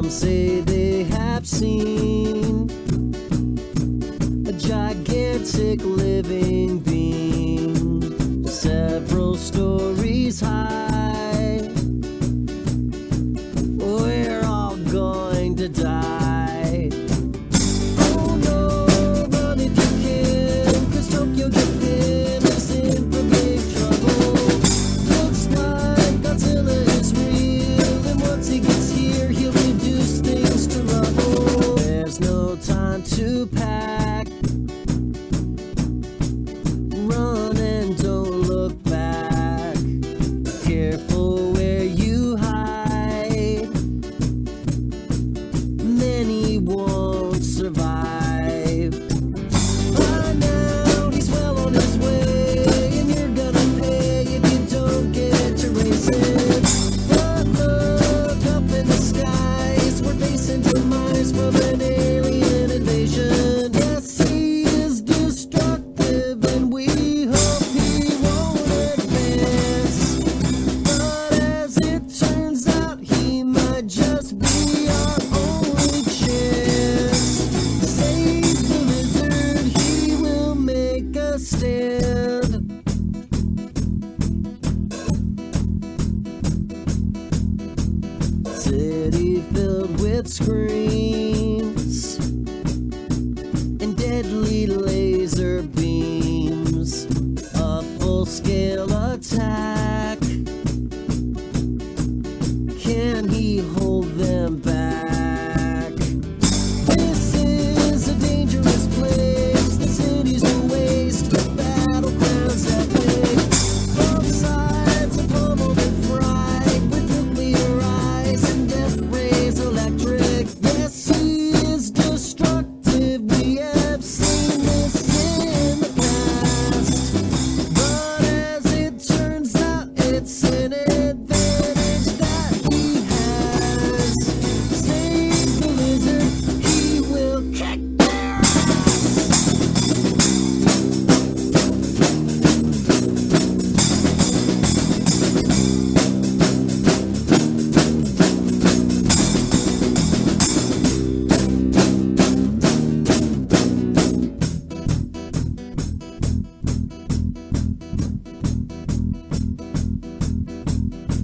Some say they have seen a gigantic living being, several stories high. We're all going to die. Oh no, run if you can, 'cause Tokyo, Japan is in for big trouble. Looks like Godzilla is real, and once he gets here, he'll reduce things to rubble. There's no time to pack. Run and don't look back. Careful where you hide. Many won't survive. By now he's well on his way, and you're gonna pay if you don't get your races. But look up in the skies, we're facing demise from an alien invasion. Yes, he is destructive, and we hope he won't advance. But as it turns out, he might just be our only chance. Save the lizard, he will make a stand. City filled with screams and deadly laser beams, a full-scale attack. Can he hold them back? This is a dangerous place. The city's a waste, the battlegrounds epic. Both sides are pummeled and fried with nuclear eyes and death rays electric. Yes, he is destructive. We have seen this in the past. But as it turns out, it's an advantage that he has. Save the lizard, he will kick their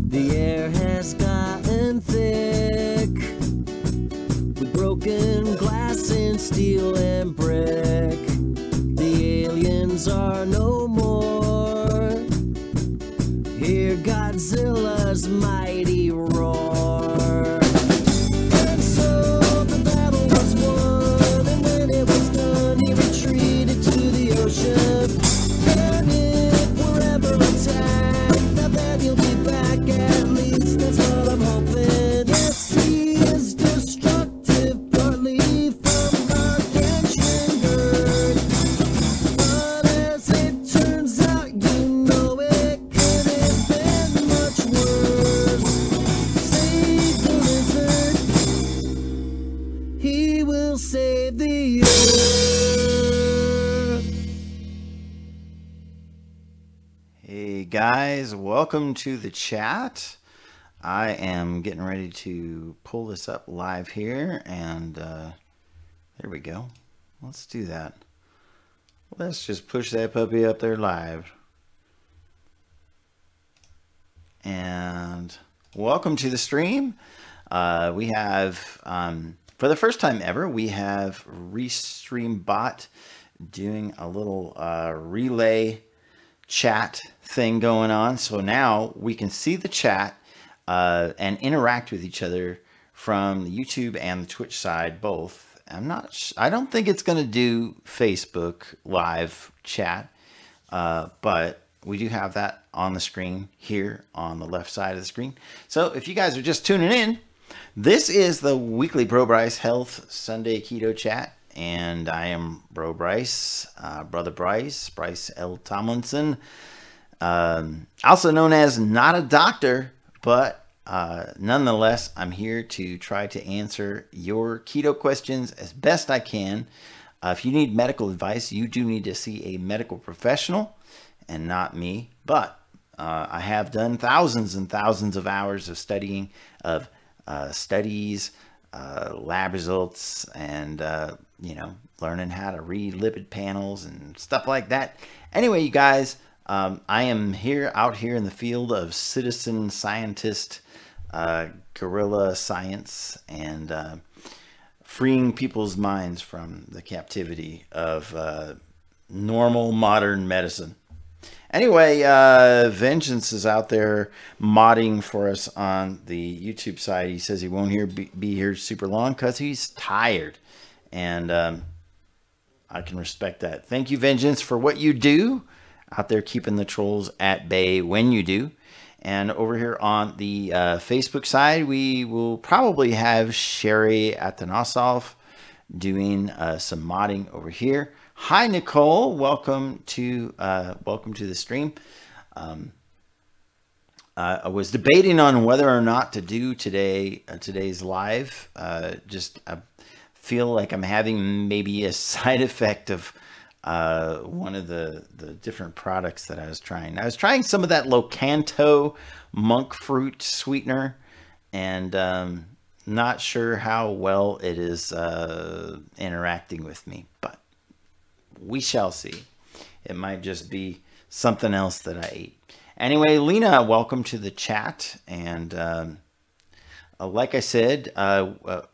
The air has gotten thick with broken glass and steel and brick. The aliens are no more. Hear Godzilla's mighty roar. And so the battle was won, and when it was done, he retreated to the ocean. And if we're ever attacked, now that he'll be back, at least that's what I'm hoping. Yes, he is destructive, partly from gargantuan. But as it turns out, you know it could have been much worse. Save the lizard, he will save the earth. Hey guys, welcome to the chat. I am getting ready to pull this up live here, and there we go. Let's do that. Let's just push that puppy up there live. And welcome to the stream. We have, for the first time ever, we have RestreamBot doing a little relay chat thing going on. So now we can see the chat and interact with each other from the YouTube and the Twitch side both. I don't think it's going to do Facebook live chat, but we do have that on the screen here on the left side of the screen. So if you guys are just tuning in, this is the weekly BroBryceHealth Sunday Keto Chat, and I am BroBryce, Brother Bryce, Bryce L. Tomlinson, also known as not a doctor, but nonetheless, I'm here to try to answer your keto questions as best I can. If you need medical advice, you do need to see a medical professional and not me. But I have done thousands and thousands of hours of studying, of studies, lab results and, you know, learning how to read lipid panels and stuff like that. Anyway, you guys, I am out here in the field of citizen scientist, guerrilla science, and freeing people's minds from the captivity of normal modern medicine. Anyway, Vengeance is out there modding for us on the YouTube side. He says he won't be here super long because he's tired. And I can respect that. Thank you, Vengeance, for what you do out there, keeping the trolls at bay when you do. And over here on the Facebook side, we will probably have Sherry Atanosov doing some modding over here. Hi, Nicole. Welcome to the stream. I was debating on whether or not to do today's live. I feel like I'm having maybe a side effect of one of the different products that I was trying. I was trying some of that Locanto monk fruit sweetener, and not sure how well it is interacting with me, but we shall see. It might just be something else that I ate. Anyway, Lena, welcome to the chat. And like I said,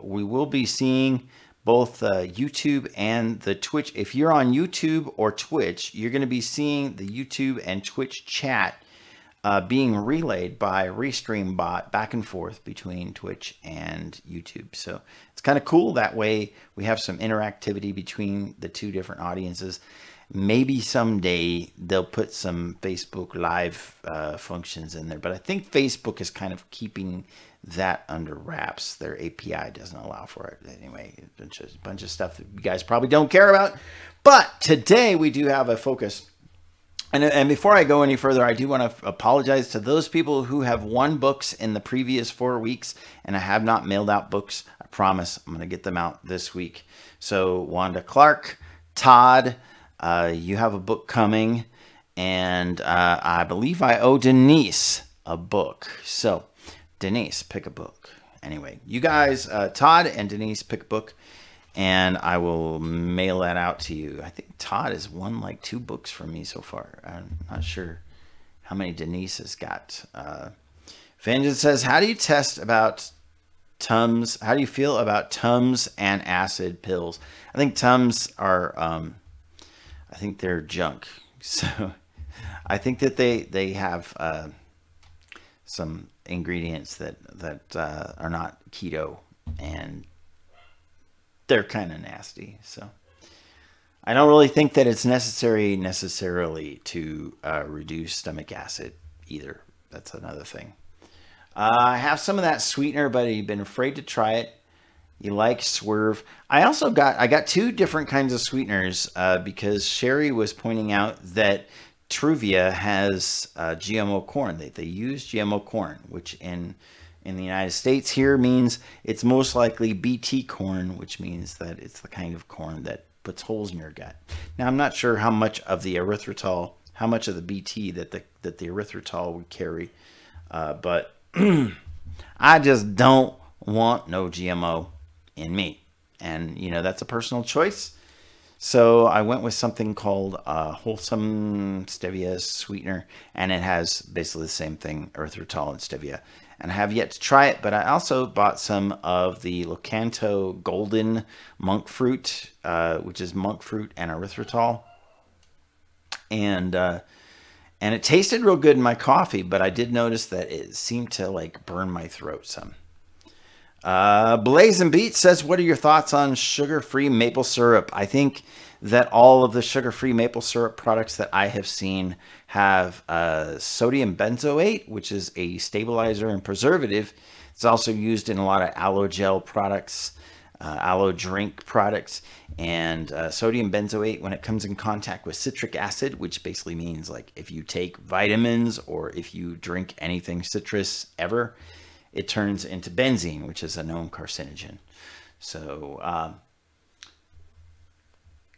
we will be seeing both YouTube and the Twitch. If you're on YouTube or Twitch, you're going to be seeing the YouTube and Twitch chat being relayed by RestreamBot back and forth between Twitch and YouTube. So it's kind of cool. That way we have some interactivity between the two different audiences. Maybe someday they'll put some Facebook Live functions in there, but I think Facebook is kind of keeping that under wraps. Their API doesn't allow for it. Anyway, a bunch of stuff that you guys probably don't care about. But today we do have a focus. And before I go any further, I do want to apologize to those people who have won books in the previous 4 weeks, and I have not mailed out books. I promise I'm going to get them out this week. So Wanda Clark, Todd, you have a book coming, and I believe I owe Denise a book. So Denise, pick a book. Anyway, you guys, Todd and Denise, pick a book, and I will mail that out to you. I think Todd has won like 2 books from me so far. I'm not sure how many Denise has got. Vengeance says, how do you test about Tums? How do you feel about Tums and acid pills? I think Tums are, I think they're junk. So I think that they have some ingredients that are not keto, and they're kind of nasty. So I don't really think that it's necessarily to reduce stomach acid either. That's another thing. I have some of that sweetener, but I've been afraid to try it. You like Swerve. I got 2 different kinds of sweeteners because Sherry was pointing out that Truvia has GMO corn. They use GMO corn, which in the United States here means it's most likely BT corn, which means that it's the kind of corn that puts holes in your gut. Now, I'm not sure how much of the erythritol, how much of the BT that the erythritol would carry, but I just don't want no GMO in me. And, you know, that's a personal choice. So I went with something called Wholesome Stevia Sweetener, and it has basically the same thing, erythritol and stevia. And I have yet to try it, but I also bought some of the Locanto Golden Monk Fruit, which is monk fruit and erythritol. And it tasted real good in my coffee, but I did notice that it seemed to like burn my throat some. Blazing Beat says, what are your thoughts on sugar-free maple syrup? I think that all of the sugar-free maple syrup products that I have seen have sodium benzoate, which is a stabilizer and preservative. It's also used in a lot of aloe gel products, aloe drink products, and sodium benzoate, when it comes in contact with citric acid, which basically means like if you take vitamins or if you drink anything citrus ever, it turns into benzene, which is a known carcinogen. So,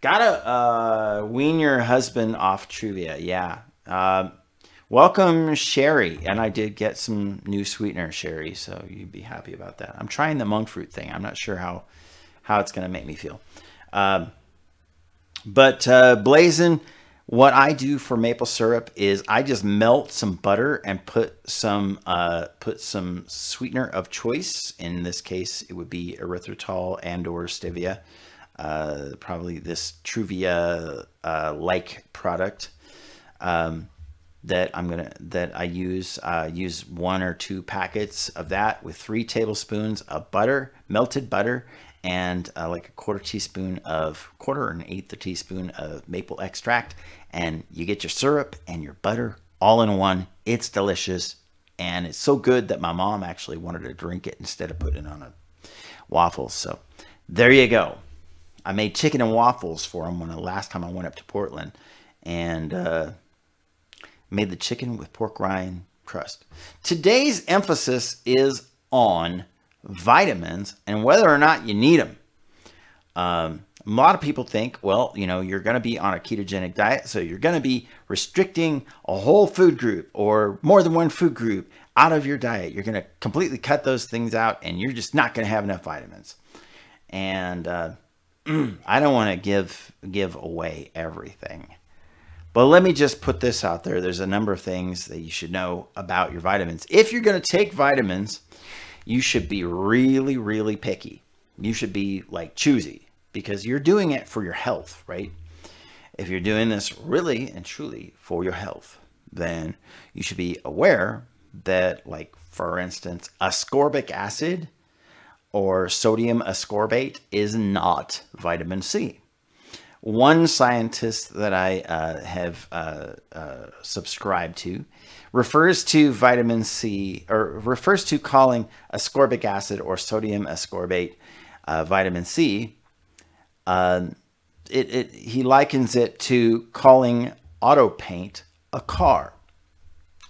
gotta wean your husband off Truvia. Yeah. Welcome, Sherry. And I did get some new sweetener, Sherry, so you'd be happy about that. I'm trying the monk fruit thing. I'm not sure how it's going to make me feel. But Blazin', what I do for maple syrup is I just melt some butter and put some sweetener of choice. In this case, it would be erythritol and or stevia. Probably this Truvia like product that I use 1 or 2 packets of that with 3 tablespoons of butter, melted butter, and like a quarter or an eighth a teaspoon of maple extract, and you get your syrup and your butter all in one. It's delicious, and it's so good that my mom actually wanted to drink it instead of putting it on a waffles. So there you go. I made chicken and waffles for them the last time I went up to Portland, and made the chicken with pork rind crust. Today's emphasis is on vitamins and whether or not you need them. A lot of people think, well, you're going to be on a ketogenic diet, so you're going to be restricting a whole food group or more than one food group out of your diet. You're going to completely cut those things out, and you're just not going to have enough vitamins. And I don't want to give away everything. But let me just put this out there. There's a number of things that you should know about your vitamins. If you're going to take vitamins, you should be really, really picky. You should be like choosy, because you're doing it for your health, right? If you're doing this really and truly for your health, then you should be aware that, like, for instance, ascorbic acid or sodium ascorbate is not vitamin C. One scientist that I have subscribed to refers to vitamin C, or refers to calling ascorbic acid or sodium ascorbate vitamin C. He likens it to calling auto paint a car.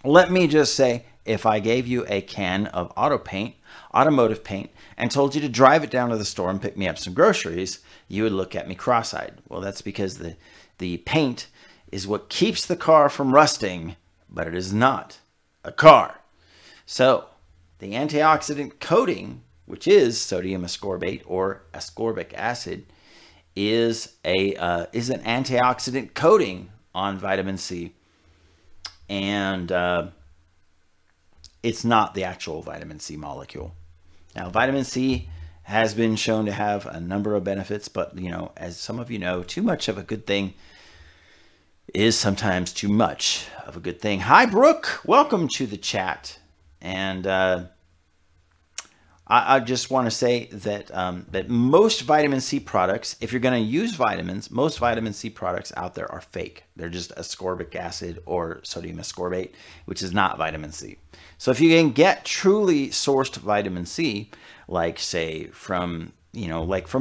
Let me just say, if I gave you a can of automotive paint, and told you to drive it down to the store and pick me up some groceries, you would look at me cross-eyed. Well, that's because the paint is what keeps the car from rusting, but it is not a car. So the antioxidant coating, which is sodium ascorbate or ascorbic acid, is an antioxidant coating on vitamin C, and it's not the actual vitamin C molecule. Now, vitamin C has been shown to have a number of benefits, but, as some of you know, too much of a good thing is sometimes too much of a good thing. Hi, Brooke. Welcome to the chat. And I just want to say that that most vitamin C products, if you're going to use vitamins, most vitamin C products out there are fake. They're just ascorbic acid or sodium ascorbate, which is not vitamin C. So if you can get truly sourced vitamin C, like say from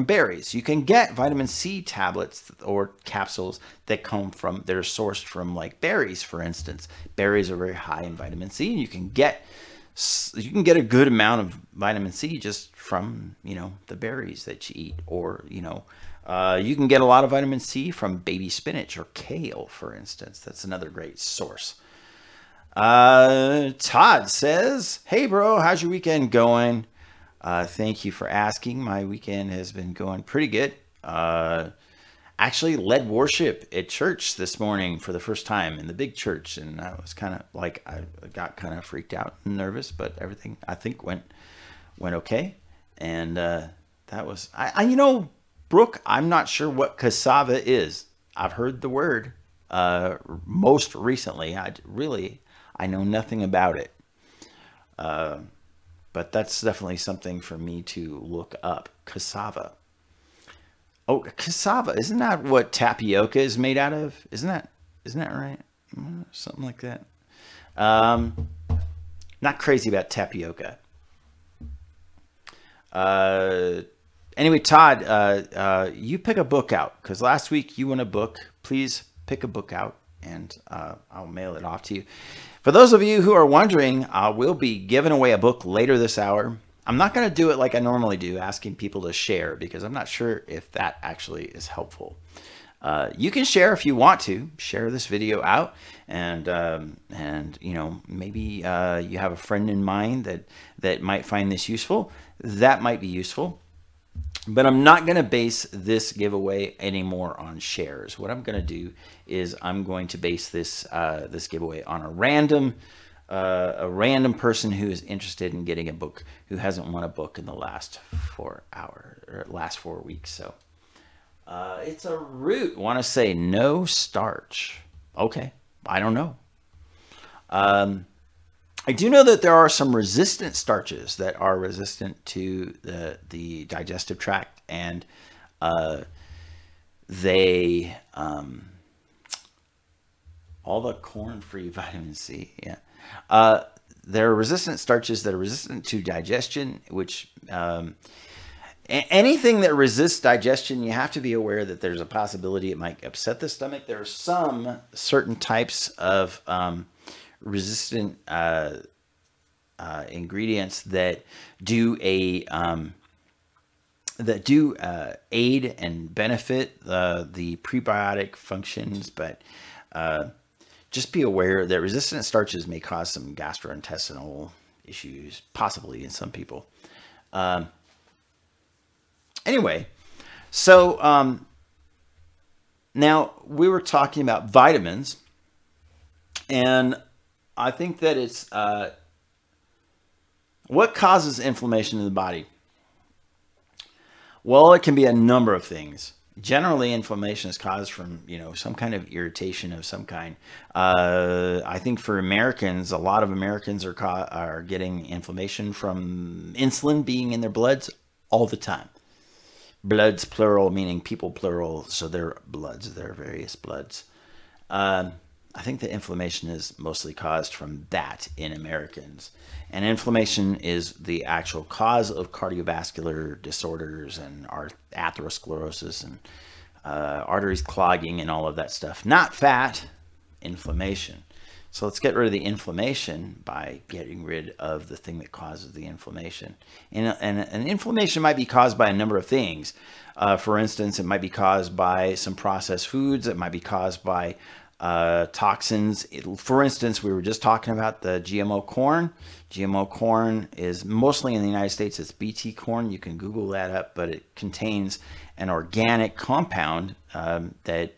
berries, you can get vitamin C tablets or capsules that are sourced from like berries, for instance. Berries are very high in vitamin C, and you can get a good amount of vitamin C just from, the berries that you eat, or, you can get a lot of vitamin C from baby spinach or kale, for instance. That's another great source. Todd says, hey bro, how's your weekend going? Thank you for asking. My weekend has been going pretty good. Actually led worship at church this morning for the first time in the big church, and I was kind of like, I got kind of freaked out and nervous, but everything I think went okay. And that was Brooke, I'm not sure what cassava is. I've heard the word most recently. I know nothing about it. But that's definitely something for me to look up. Cassava. Oh, cassava. Isn't that what tapioca is made out of? Isn't that right? Something like that. Not crazy about tapioca. Anyway, Todd, you pick a book out, because last week you won a book. Please pick a book out, and I'll mail it off to you. For those of you who are wondering, we'll be giving away a book later this hour. I'm not going to do it like I normally do, asking people to share, because I'm not sure if that actually is helpful. You can share if you want to. Share this video out, and you know, maybe you have a friend in mind that might find this useful. That might be useful. But I'm not going to base this giveaway anymore on shares. What I'm going to do is I'm going to base this this giveaway on a random person who is interested in getting a book, who hasn't won a book in the last 4 hours or last 4 weeks. So it's a root. Want to say no starch? Okay, I don't know. I do know that there are some resistant starches that are resistant to the digestive tract, and they all the corn-free vitamin C, yeah. There are resistant starches that are resistant to digestion, which anything that resists digestion, you have to be aware that there's a possibility it might upset the stomach. There are some certain types of resistant ingredients that do aid and benefit the prebiotic functions, but just be aware that resistant starches may cause some gastrointestinal issues, possibly in some people. Anyway, so now we were talking about vitamins, and I think that it's what causes inflammation in the body? Well, it can be a number of things. Generally, inflammation is caused from, you know, some kind of irritation of some kind. I think for Americans, a lot of Americans are getting inflammation from insulin being in their bloods all the time. Bloods plural, meaning people plural, so they're bloods, they're various bloods. I think the inflammation is mostly caused from that in Americans. And inflammation is the actual cause of cardiovascular disorders and atherosclerosis and arteries clogging and all of that stuff. Not fat, inflammation. So let's get rid of the inflammation by getting rid of the thing that causes the inflammation. And inflammation might be caused by a number of things. For instance, it might be caused by some processed foods. It might be caused by toxins. For instance, we were just talking about the GMO corn. GMO corn is mostly in the United States. It's BT corn. You can Google that up, but it contains an organic compound that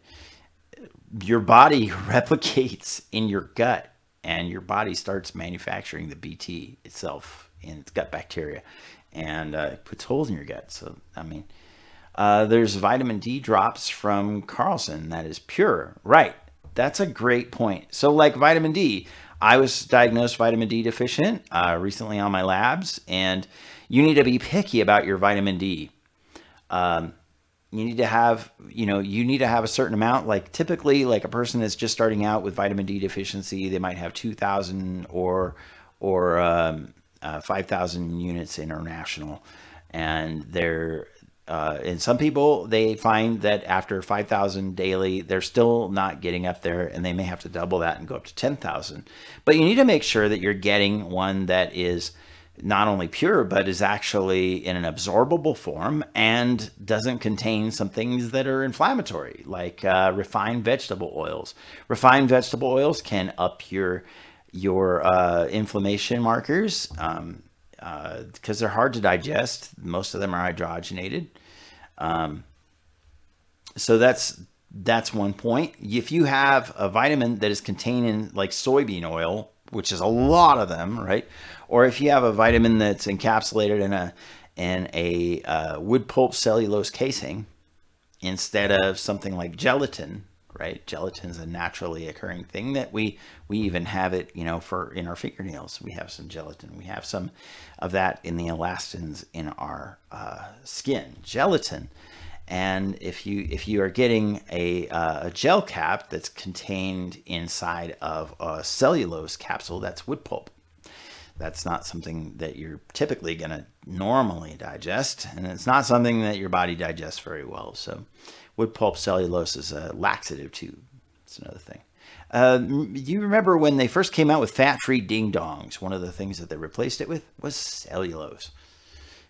your body replicates in your gut, and your body starts manufacturing the BT itself in its gut bacteria, and it puts holes in your gut. So, I mean, there's vitamin D drops from Carlson that is pure, right? That's a great point. So like vitamin D, I was diagnosed vitamin D deficient recently on my labs, and you need to be picky about your vitamin D. You need to have, you need to have a certain amount. Like typically, like a person that's just starting out with vitamin D deficiency, they might have 2,000 or 5,000 units international, and they're and some people, they find that after 5,000 daily, they're still not getting up there, and they may have to double that and go up to 10,000. But you need to make sure that you're getting one that is not only pure, but is actually in an absorbable form and doesn't contain some things that are inflammatory, like refined vegetable oils. Refined vegetable oils can up your inflammation markers because they're hard to digest. Most of them are hydrogenated. So that's one point. If you have a vitamin that is contained in like soybean oil, which is a lot of them, right? Or if you have a vitamin that's encapsulated in a wood pulp cellulose casing instead of something like gelatin, right? Gelatin is a naturally occurring thing that we even have it, in our fingernails. We have some gelatin. We have some of that in the elastins in our skin, gelatin. And if you are getting a gel cap that's contained inside of a cellulose capsule, that's wood pulp. That's not something that you're typically going to normally digest, and it's not something that your body digests very well. So wood pulp cellulose is a laxative too. It's another thing. You remember when they first came out with fat-free ding-dongs, one of the things that they replaced it with was cellulose.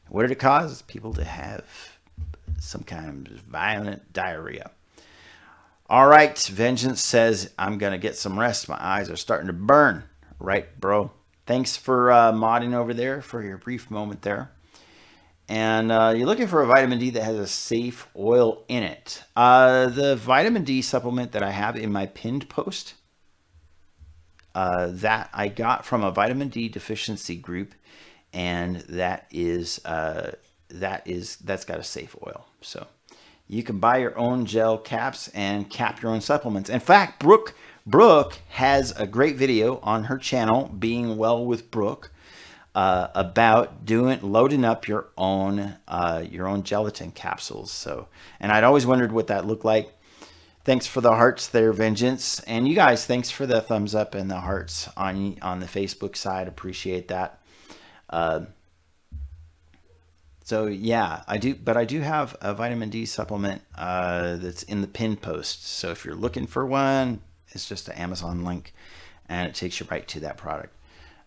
What did it cause? People to have some kind of violent diarrhea. All right, Vengeance says, I'm going to get some rest. My eyes are starting to burn. Right, bro. Thanks for modding over there for your brief moment there. And you're looking for a vitamin D that has a safe oil in it. The vitamin D supplement that I have in my pinned post, that I got from a vitamin D deficiency group, and that's got a safe oil. So you can buy your own gel caps and cap your own supplements. In fact, Brooke has a great video on her channel, Being Well with Brooke, about loading up your own gelatin capsules. So, and I'd always wondered what that looked like. Thanks for the hearts there, Vengeance. And you guys, thanks for the thumbs up and the hearts on the Facebook side. Appreciate that. So yeah, I do have a vitamin D supplement that's in the pinned post. So if you're looking for one, it's just an Amazon link and it takes you right to that product.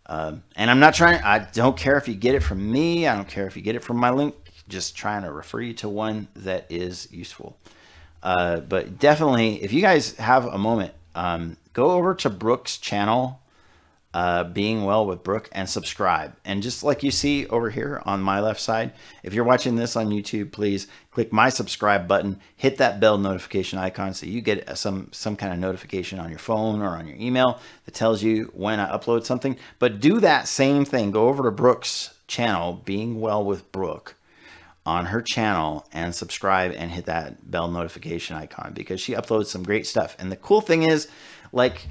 And I don't care if you get it from me. I don't care if you get it from my link, just trying to refer you to one that is useful. But definitely, if you guys have a moment, go over to Brooke's channel, Being Well with Brooke, and subscribe. And just like you see over here on my left side, if you're watching this on YouTube, please click my subscribe button, hit that bell notification icon so you get some kind of notification on your phone or on your email that tells you when I upload something. But do that same thing. Go over to Brooke's channel, Being Well with Brooke, on her channel, and subscribe and hit that bell notification icon, because she uploads some great stuff. And the cool thing is, like,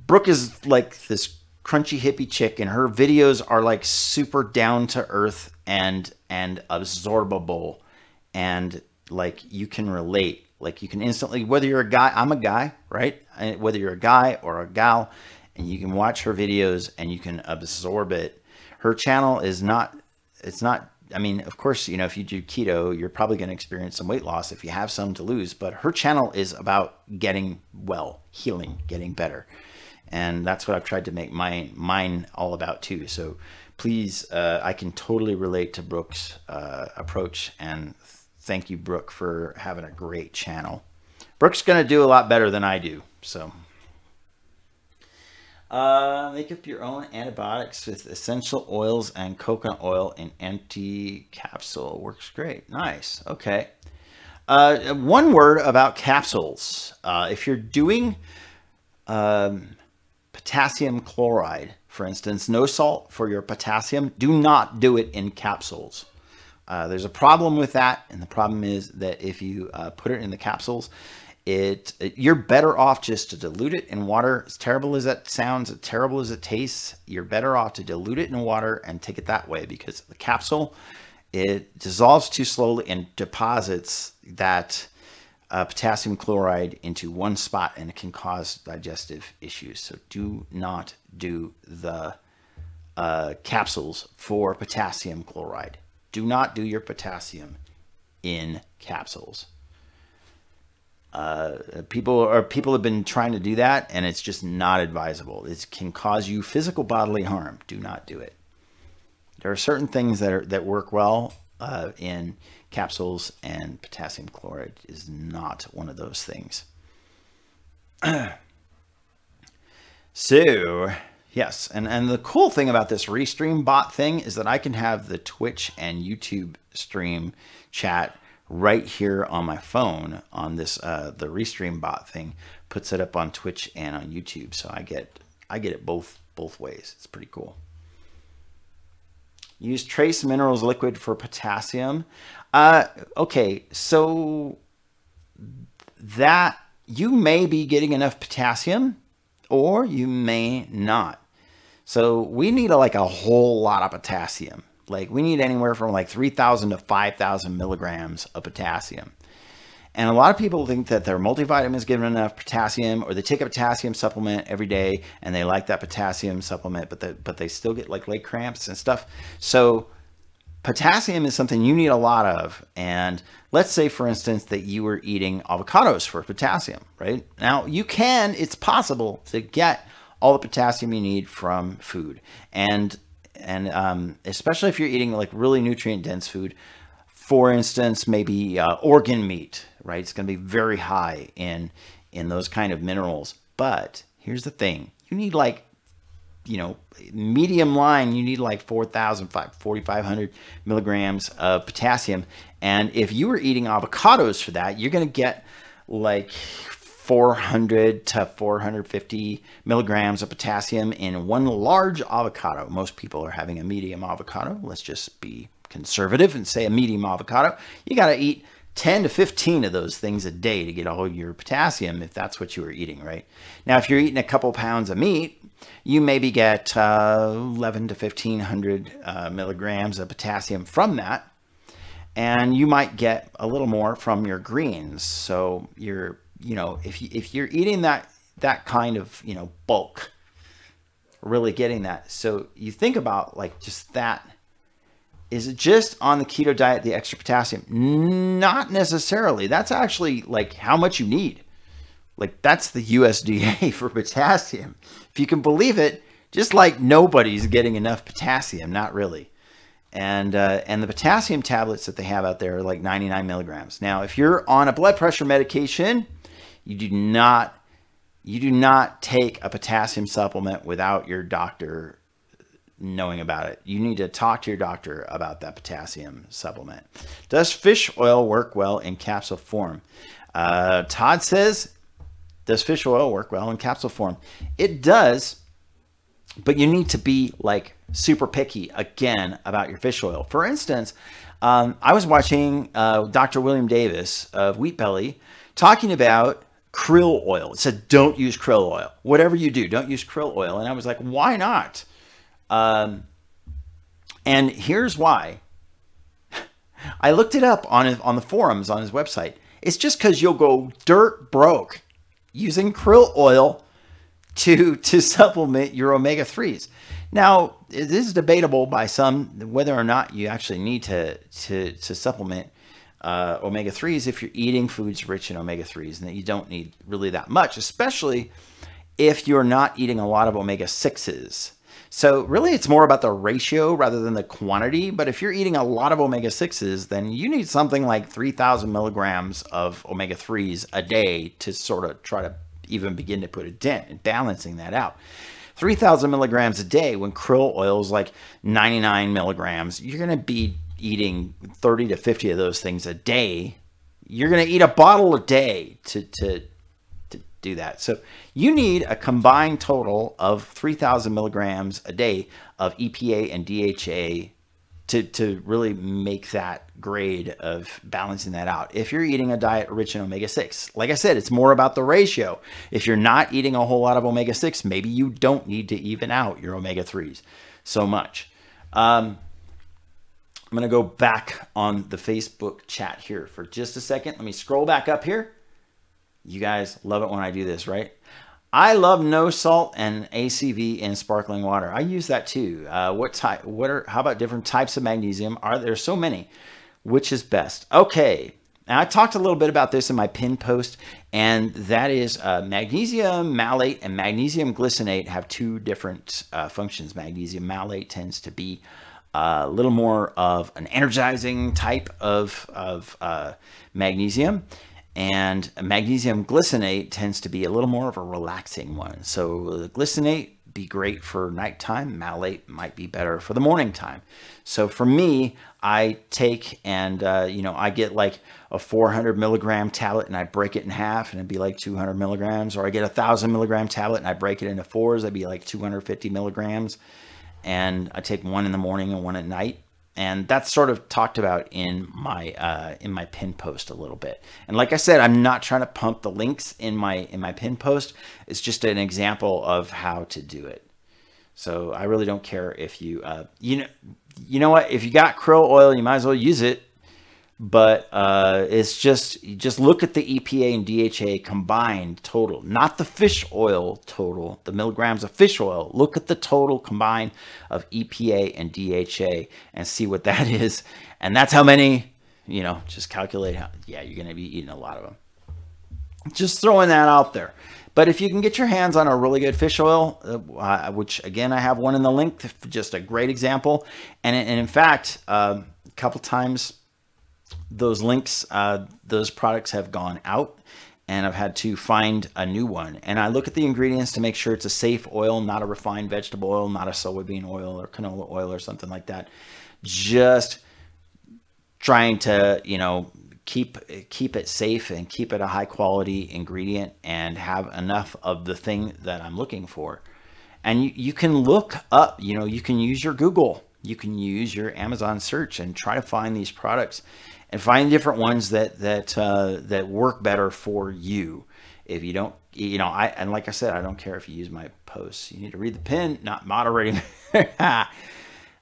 Brooke is like this crunchy hippie chick, and her videos are like super down to earth and absorbable, and like you can relate. Like you can instantly, whether you're a guy, I'm a guy, right? Whether you're a guy or a gal, and you can watch her videos and you can absorb it. Her channel is not, I mean, of course, you know, if you do keto, you're probably going to experience some weight loss if you have some to lose, but her channel is about getting well, healing, getting better. And that's what I've tried to make mine all about too. So please, I can totally relate to Brooke's approach, and thank you, Brooke, for having a great channel. Brooke's going to do a lot better than I do. So make up your own antibiotics with essential oils and coconut oil in empty capsule. Works great. Nice. Okay. One word about capsules. If you're doing potassium chloride, for instance, no salt for your potassium, do not do it in capsules. There's a problem with that, and the problem is that if you put it in the capsules, you're better off just to dilute it in water. As terrible as that sounds, as terrible as it tastes, you're better off to dilute it in water and take it that way, because the capsule, it dissolves too slowly and deposits that potassium chloride into one spot, and it can cause digestive issues. So do not do the capsules for potassium chloride. Do not do your potassium in capsules. People have been trying to do that, and it's just not advisable. It can cause you physical bodily harm. Do not do it. There are certain things that work well in capsules, and potassium chloride is not one of those things. So yes, and the cool thing about this Restream bot thing is that I can have the Twitch and YouTube stream chat right here on my phone on this the Restream bot thing puts it up on Twitch and on YouTube, so I get it both ways. It's pretty cool. Use trace minerals liquid for potassium. Okay, so that you may be getting enough potassium or you may not. So we need like a whole lot of potassium. Like we need anywhere from like 3,000 to 5,000 milligrams of potassium. And a lot of people think that their multivitamin is giving enough potassium, or they take a potassium supplement every day and they like that potassium supplement, but they still get like leg cramps and stuff. So potassium is something you need a lot of. And let's say, for instance, that you were eating avocados for potassium, right? Now it's possible to get all the potassium you need from food. And especially if you're eating like really nutrient dense food, for instance, maybe organ meat, right? It's going to be very high in those kind of minerals. But here's the thing. You need like, you know, medium line, you need like 4,500 milligrams of potassium. And if you were eating avocados for that, you're going to get like 400 to 450 milligrams of potassium in one large avocado. Most people are having a medium avocado. Let's just be conservative and say a medium avocado. You got to eat 10 to 15 of those things a day to get all your potassium, if that's what you were eating, right? Now, if you're eating a couple pounds of meat, you maybe get 11 to 1500 milligrams of potassium from that. And you might get a little more from your greens. So you're, you know, if you're eating that kind of, you know, bulk, really getting that. So you think about like just that. Is it just on the keto diet, the extra potassium? Not necessarily. That's actually like how much you need. Like that's the USDA for potassium. If you can believe it, just like nobody's getting enough potassium, not really. And the potassium tablets that they have out there are like 99 milligrams. Now, if you're on a blood pressure medication, you do not take a potassium supplement without your doctor knowing about it. You need to talk to your doctor about that potassium supplement. Does fish oil work well in capsule form? Todd says, does fish oil work well in capsule form? It does, but you need to be like super picky again about your fish oil. For instance, I was watching Dr. William Davis of Wheat Belly talking about krill oil. It said, don't use krill oil. Whatever you do, don't use krill oil. And I was like, why not? And here's why. I looked it up on the forums on his website. It's just because you'll go dirt broke using krill oil to supplement your omega-3s. Now, it is debatable by some whether or not you actually need to supplement omega-3s if you're eating foods rich in omega-3s, and that you don't need really that much, especially if you're not eating a lot of omega-6s. So really it's more about the ratio rather than the quantity. But if you're eating a lot of omega-6s, then you need something like 3,000 milligrams of omega-3s a day to sort of try to even begin to put a dent in balancing that out. 3,000 milligrams a day when krill oil is like 99 milligrams, you're going to be eating 30 to 50 of those things a day. You're going to eat a bottle a day to do that. So you need a combined total of 3,000 milligrams a day of EPA and DHA to really make that grade of balancing that out. If you're eating a diet rich in omega-6, like I said, it's more about the ratio. If you're not eating a whole lot of omega-6, maybe you don't need to even out your omega-3s so much. I'm going to go back on the Facebook chat here for just a second. Let me scroll back up here. You guys love it when I do this, right? I love no salt and ACV in sparkling water. I use that too. How about different types of magnesium? There so many? Which is best? Okay. Now I talked a little bit about this in my pin post, and that is magnesium malate and magnesium glycinate have two different functions. Magnesium malate tends to be a little more of an energizing type of magnesium. And magnesium glycinate tends to be a little more of a relaxing one. So the glycinate be great for nighttime. Malate might be better for the morning time. So for me, I take and, I get like a 400 milligram tablet and I break it in half and it'd be like 200 milligrams. Or I get a 1,000 milligram tablet and I break it into fours. That'd be like 250 milligrams. And I take one in the morning and one at night. And that's sort of talked about in my pin post a little bit. And like I said, I'm not trying to pump the links in my pin post. It's just an example of how to do it. So I really don't care if you you know what, if you got krill oil, you might as well use it. But it's just look at the EPA and DHA combined total, not the fish oil total, the milligrams of fish oil. Look at the total combined of EPA and DHA and see what that is. And that's how many, just calculate how, yeah, you're going to be eating a lot of them. Just throwing that out there. But if you can get your hands on a really good fish oil, which again, I have one in the link, just a great example. And in fact, a couple times, those links, those products have gone out, and I've had to find a new one. And I look at the ingredients to make sure it's a safe oil, not a refined vegetable oil, not a soybean oil or canola oil or something like that. Just trying to, you know, keep it safe and keep it a high quality ingredient and have enough of the thing that I'm looking for. And you can look up, you know, you can use your Google, you can use your Amazon search and try to find these products and find different ones that work better for you. If you don't, you know, and like I said, I don't care if you use my posts. You need to read the pin, not moderating.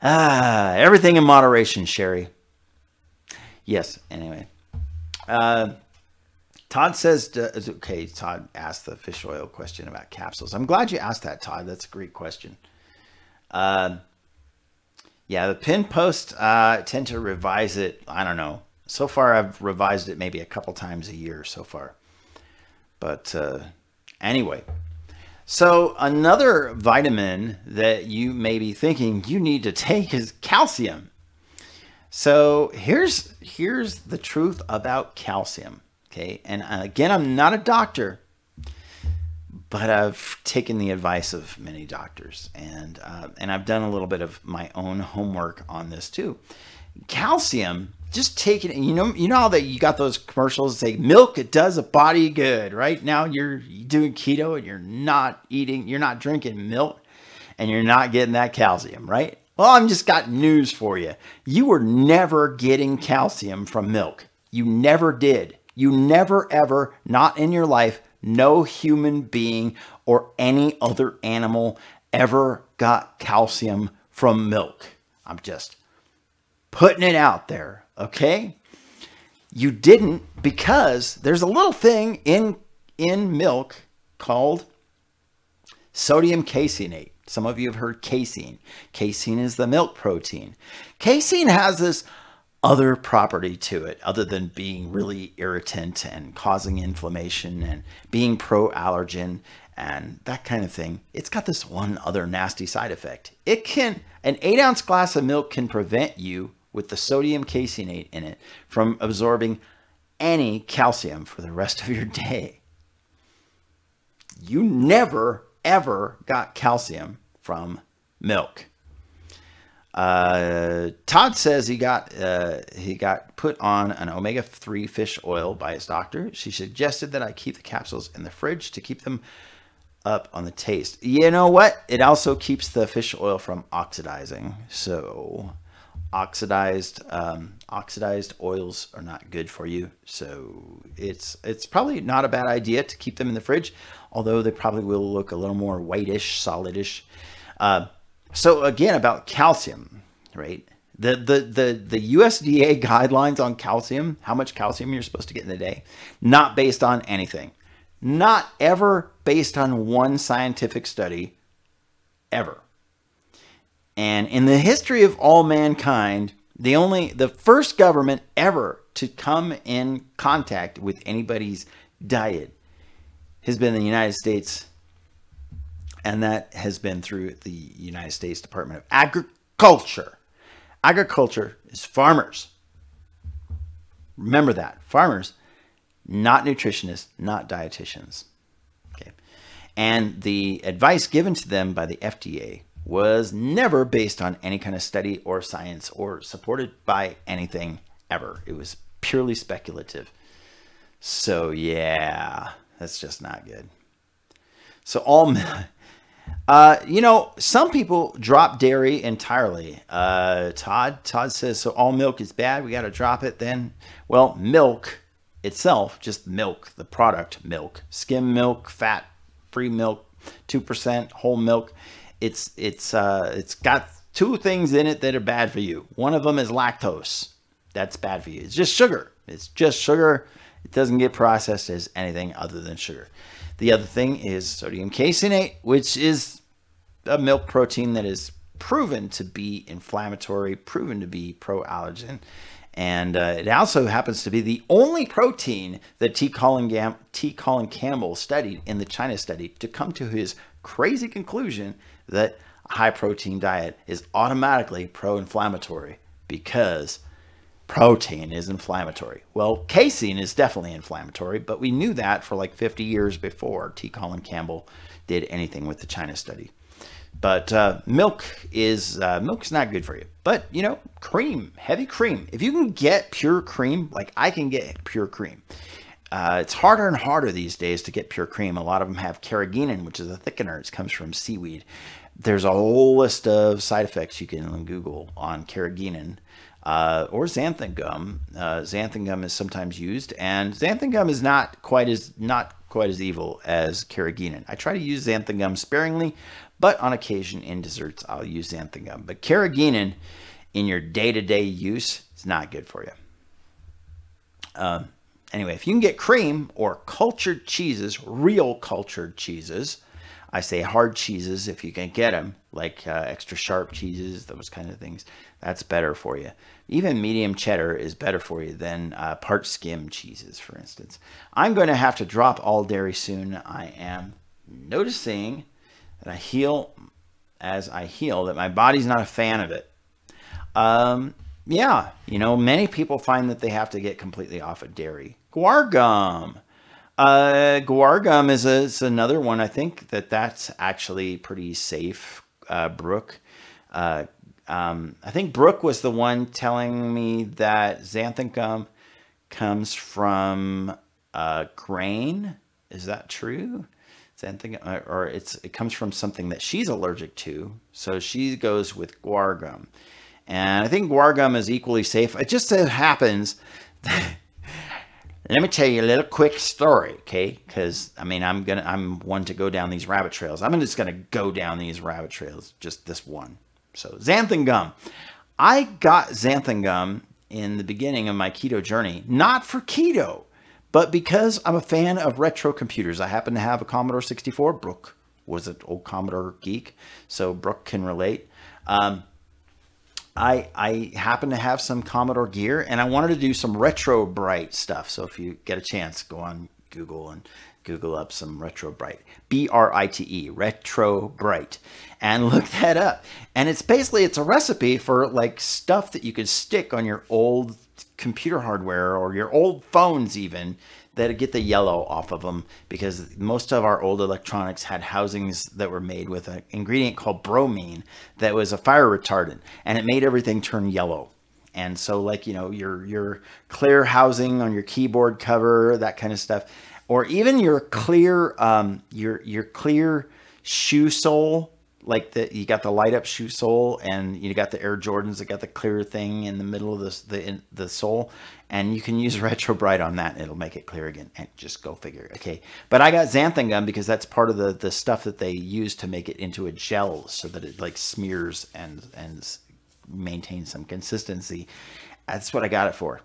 Everything in moderation, Sherry. Yes. Anyway, Todd says, okay, Todd asked the fish oil question about capsules. I'm glad you asked that, Todd. That's a great question. Yeah, the pin post, I tend to revise it. I don't know. So far, I've revised it maybe a couple times a year so far. But anyway, so another vitamin that you may be thinking you need to take is calcium. So here's the truth about calcium. Okay, and again, I'm not a doctor, but I've taken the advice of many doctors, and I've done a little bit of my own homework on this too. Calcium, just take it. You know how that you got those commercials that say milk, it does a body good. Right now, you're doing keto and you're not drinking milk, and you're not getting that calcium, right? Well, I've just got news for you. You were never getting calcium from milk. You never did. You never, ever, not in your life, no human being or any other animal ever got calcium from milk. I'm just putting it out there, okay? You didn't, because there's a little thing in milk called sodium caseinate. Some of you have heard casein. Casein is the milk protein. Casein has this other property to it other than being really irritant and causing inflammation and being pro-allergen and that kind of thing. It's got this one other nasty side effect. An 8-ounce glass of milk can prevent you, with the sodium caseinate in it, from absorbing any calcium for the rest of your day. You never, ever got calcium from milk. Todd says he got put on an omega-3 fish oil by his doctor. She suggested that I keep the capsules in the fridge to keep them up on the taste. You know what? It also keeps the fish oil from oxidizing. So oxidized oils are not good for you. So it's probably not a bad idea to keep them in the fridge, although they probably will look a little more whitish, solidish. So again, about calcium, right? The USDA guidelines on calcium, how much calcium you're supposed to get in a day, not based on anything. Not ever based on one scientific study, ever. And in the history of all mankind, the first government ever to come in contact with anybody's diet has been the United States. And that has been through the United States Department of Agriculture. Agriculture is farmers. Remember that. Farmers, not nutritionists, not dietitians. Okay. And the advice given to them by the FDA was never based on any kind of study or science or supported by anything ever. It was purely speculative. So yeah, that's just not good. So some people drop dairy entirely. Todd says, so all milk is bad. We got to drop it then. Well, milk itself, just milk, the product milk, skim milk, fat-free milk, 2% whole milk. It's got two things in it that are bad for you. One of them is lactose. That's bad for you. It's just sugar. It's just sugar. It doesn't get processed as anything other than sugar. The other thing is sodium caseinate, which is a milk protein that is proven to be inflammatory, proven to be pro-allergen. And it also happens to be the only protein that T. Colin Campbell studied in the China study to come to his crazy conclusion that a high protein diet is automatically pro-inflammatory, because protein is inflammatory. Well, casein is definitely inflammatory, but we knew that for like 50 years before T. Colin Campbell did anything with the China study. But milk is not good for you. But, you know, cream, heavy cream. If you can get pure cream, like I can get pure cream. It's harder and harder these days to get pure cream. A lot of them have carrageenan, which is a thickener. It comes from seaweed. There's a whole list of side effects you can Google on carrageenan. Or xanthan gum. Xanthan gum is sometimes used, and xanthan gum is not quite as evil as carrageenan. I try to use xanthan gum sparingly, but on occasion in desserts I'll use xanthan gum. But carrageenan in your day-to-day use is not good for you. Anyway, if you can get cream or cultured cheeses, real cultured cheeses, I say hard cheeses if you can get them, like extra sharp cheeses, those kind of things, that's better for you. Even medium cheddar is better for you than part skim cheeses, for instance. I'm going to have to drop all dairy soon. I am noticing that as I heal, that my body's not a fan of it. Yeah, you know, many people find that they have to get completely off of dairy. Guar gum. Guar gum is another one. I think that's actually pretty safe. Brooke. I think Brooke was the one telling me that xanthan gum comes from grain. Is that true? Xanthan gum, or it comes from something that she's allergic to. So she goes with guar gum. And I think guar gum is equally safe. It just so happens that, let me tell you a little quick story, okay? Because I mean, I'm one to go down these rabbit trails. I'm just gonna go down these rabbit trails, just this one. So xanthan gum. I got xanthan gum in the beginning of my keto journey, not for keto, but because I'm a fan of retro computers. I happen to have a Commodore 64. Brooke was an old Commodore geek, so Brooke can relate. I happen to have some Commodore gear, and I wanted to do some RetroBryte stuff. So if you get a chance, go on Google and Google up some RetroBryte, B-R-I-T-E, RetroBryte, and look that up. And it's basically, it's a recipe for like stuff that you could stick on your old computer hardware or your old phones even, that get the yellow off of them, because most of our old electronics had housings that were made with an ingredient called bromine that was a fire retardant, and it made everything turn yellow. And so, like, you know, your clear housing on your keyboard cover, that kind of stuff, or even your clear your clear shoe sole, like you got the light up shoe sole, and you got the Air Jordans that got the clear thing in the middle of the sole, and you can use RetroBryte on that and it'll make it clear again. And just go figure. Okay, but I got xanthan gum because that's part of the stuff that they use to make it into a gel, so that it like smears and maintains some consistency. That's what I got it for.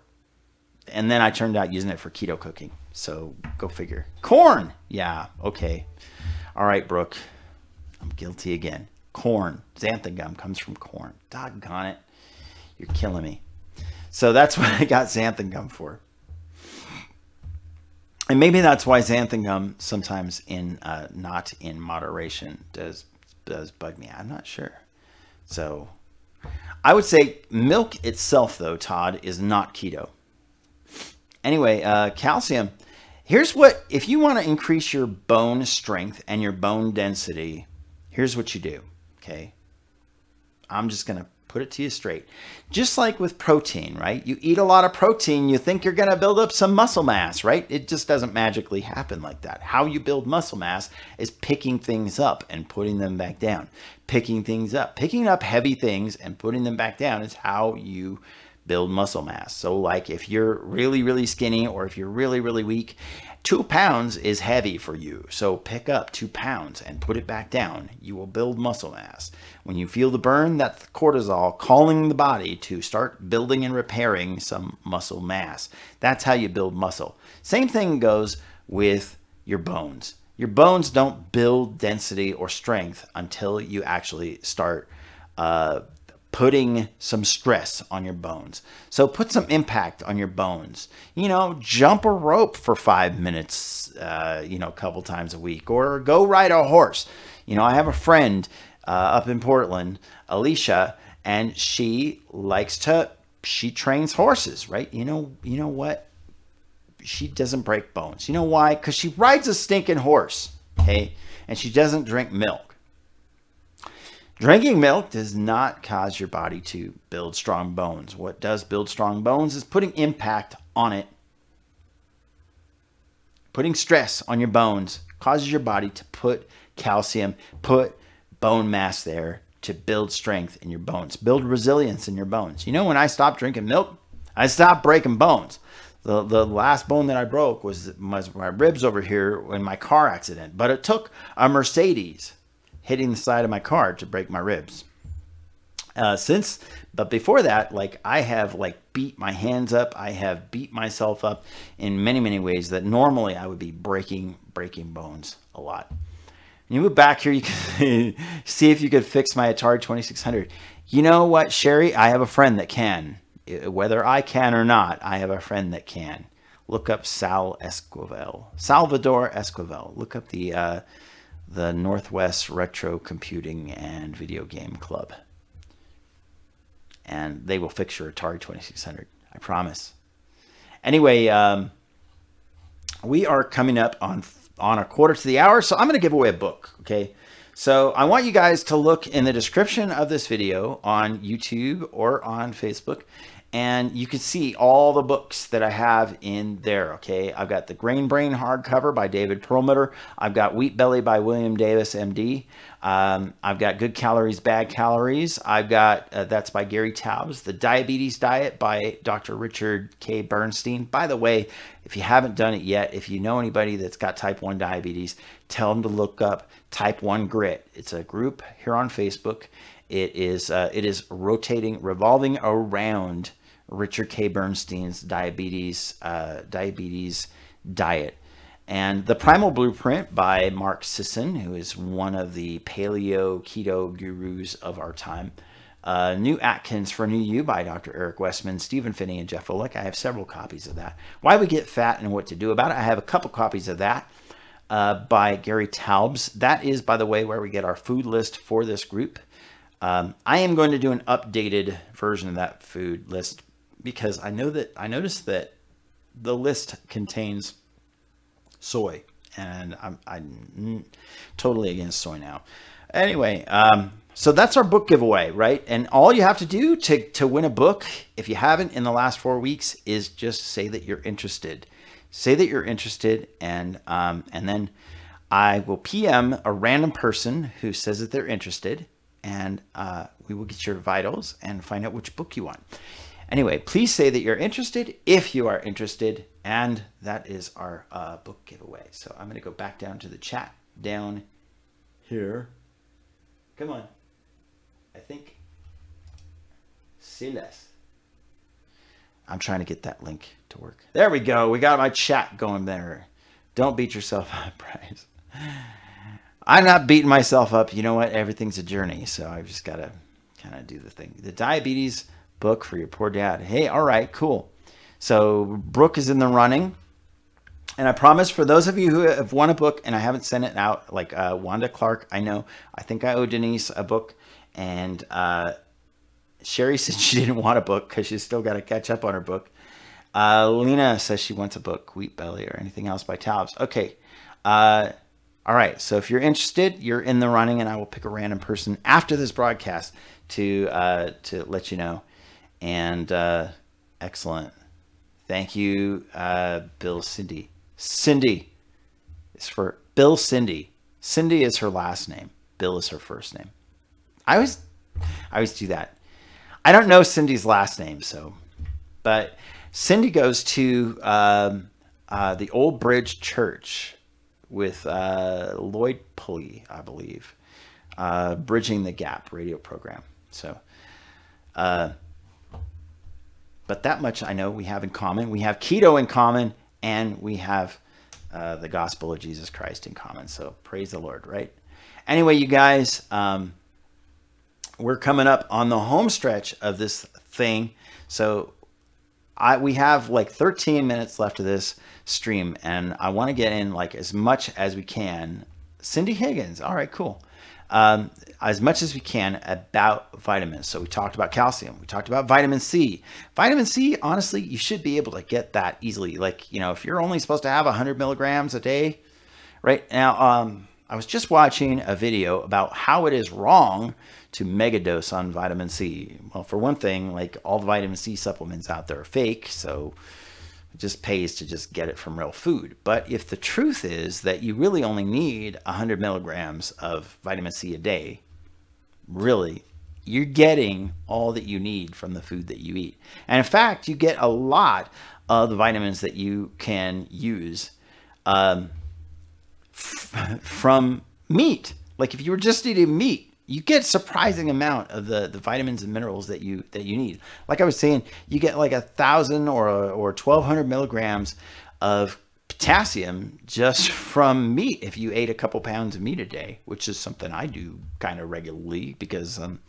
And then I turned out using it for keto cooking. So go figure. Corn. Yeah. Okay. All right, Brooke. I'm guilty again. Corn. Xanthan gum comes from corn. Doggone it. You're killing me. So that's what I got xanthan gum for. And maybe that's why xanthan gum sometimes not in moderation does bug me. I'm not sure. So I would say milk itself, though, Todd, is not keto. Anyway, calcium. Here's what, if you want to increase your bone strength and your bone density, here's what you do, okay? I'm just going to put it to you straight. Just like with protein, right? You eat a lot of protein, you think you're going to build up some muscle mass, right? It just doesn't magically happen like that. How you build muscle mass is picking things up and putting them back down. Picking things up. Picking up heavy things and putting them back down is how you build muscle mass. So like if you're really, really skinny, or if you're really, really weak, 2 pounds is heavy for you. So pick up 2 pounds and put it back down. You will build muscle mass. When you feel the burn, that's cortisol calling the body to start building and repairing some muscle mass. That's how you build muscle. Same thing goes with your bones. Your bones don't build density or strength until you actually start putting some stress on your bones. So put some impact on your bones. You know, jump a rope for 5 minutes, you know, a couple times a week, or go ride a horse. You know, I have a friend up in Portland, Alicia, and she likes to she trains horses, right? You know what? She doesn't break bones. You know why? Because she rides a stinking horse, okay? And she doesn't drink milk. Drinking milk does not cause your body to build strong bones. What does build strong bones is putting impact on it. Putting stress on your bones causes your body to put calcium, put bone mass there to build strength in your bones, build resilience in your bones. You know, when I stopped drinking milk, I stopped breaking bones. The last bone that I broke was my ribs over here in my car accident. But it took a Mercedes hitting the side of my car to break my ribs. But before that, like, I have like beat my hands up. I have beat myself up in many, many ways that normally I would be breaking bones a lot. When you move back here, you can see if you could fix my Atari 2600. You know what, Sherry? I have a friend that can. Whether I can or not, I have a friend that can. Look up Salvador Esquivel. Look up the Northwest Retro Computing and Video Game Club. And they will fix your Atari 2600. I promise. Anyway, we are coming up on a quarter to the hour, so I'm going to give away a book, okay? So I want you guys to look in the description of this video on YouTube or on Facebook, and you can see all the books that I have in there, okay? I've got the Grain Brain hardcover by David Perlmutter. I've got Wheat Belly by William Davis, MD. I've got Good Calories, Bad Calories. I've got, that's by Gary Taubes. The Diabetes Diet by Dr. Richard K. Bernstein. By the way, if you haven't done it yet, if you know anybody that's got type 1 diabetes, tell them to look up Type 1 Grit. It's a group here on Facebook. It is revolving around Richard K. Bernstein's diabetes diet. And The Primal Blueprint by Mark Sisson, who is one of the paleo keto gurus of our time. New Atkins for New You by Dr. Eric Westman, Stephen Finney, and Jeff Olick. I have several copies of that. Why We Get Fat and What to Do About It. I have a couple copies of that by Gary Taubes. That is, by the way, where we get our food list for this group. I am going to do an updated version of that food list because I noticed that the list contains soy, and I'm totally against soy now. Anyway, so that's our book giveaway, right? And all you have to do to win a book, if you haven't in the last 4 weeks, is just say that you're interested. Say that you're interested, and then I will PM a random person who says that they're interested, and we will get your vitals and find out which book you want. Anyway, please say that you're interested if you are interested, and that is our book giveaway. So I'm going to go back down to the chat down here. Come on. I think Silas. I'm trying to get that link to work. There we go. We got my chat going there. Don't beat yourself up, Bryce. I'm not beating myself up. You know what? Everything's a journey, so I've just got to kind of do the thing. The diabetes book for your poor dad. Hey, all right, cool. So Brooke is in the running. And I promise, for those of you who have won a book and I haven't sent it out, like Wanda Clark, I think I owe Denise a book. And Sherry said she didn't want a book because she's still got to catch up on her book. Lena says she wants a book, Wheat Belly or anything else by Taubes. Okay. All right. So if you're interested, you're in the running, and I will pick a random person after this broadcast to let you know. And excellent. Thank you, Bill Cindy. Cindy is for Bill Cindy. Cindy is her last name. Bill is her first name. I always do that. I don't know Cindy's last name, but Cindy goes to the Old Bridge Church with Lloyd Pulley, I believe, Bridging the Gap radio program. So, but that much I know we have in common. We have keto in common, and we have the gospel of Jesus Christ in common. So praise the Lord, right? Anyway, you guys, we're coming up on the home stretch of this thing. So we have like 13 minutes left of this stream, and I want to get in like as much as we can Cindy Higgins. All right, cool. As much as we can about vitamins. So we talked about calcium. We talked about vitamin C. Vitamin C, honestly, you should be able to get that easily. Like, if you're only supposed to have 100 milligrams a day, right? Now, I was just watching a video about how it is wrong to megadose on vitamin C. Well, for one thing, like all the vitamin C supplements out there are fake, so it just pays to just get it from real food. But if the truth is that you really only need 100 milligrams of vitamin C a day, really, you're getting all that you need from the food that you eat. And in fact, you get a lot of the vitamins that you can use from meat. Like if you were just eating meat, you get surprising amount of the vitamins and minerals that you need. Like I was saying, you get like 1,000 or 1,200 milligrams of potassium just from meat if you ate a couple pounds of meat a day, which is something I do kind of regularly because I'm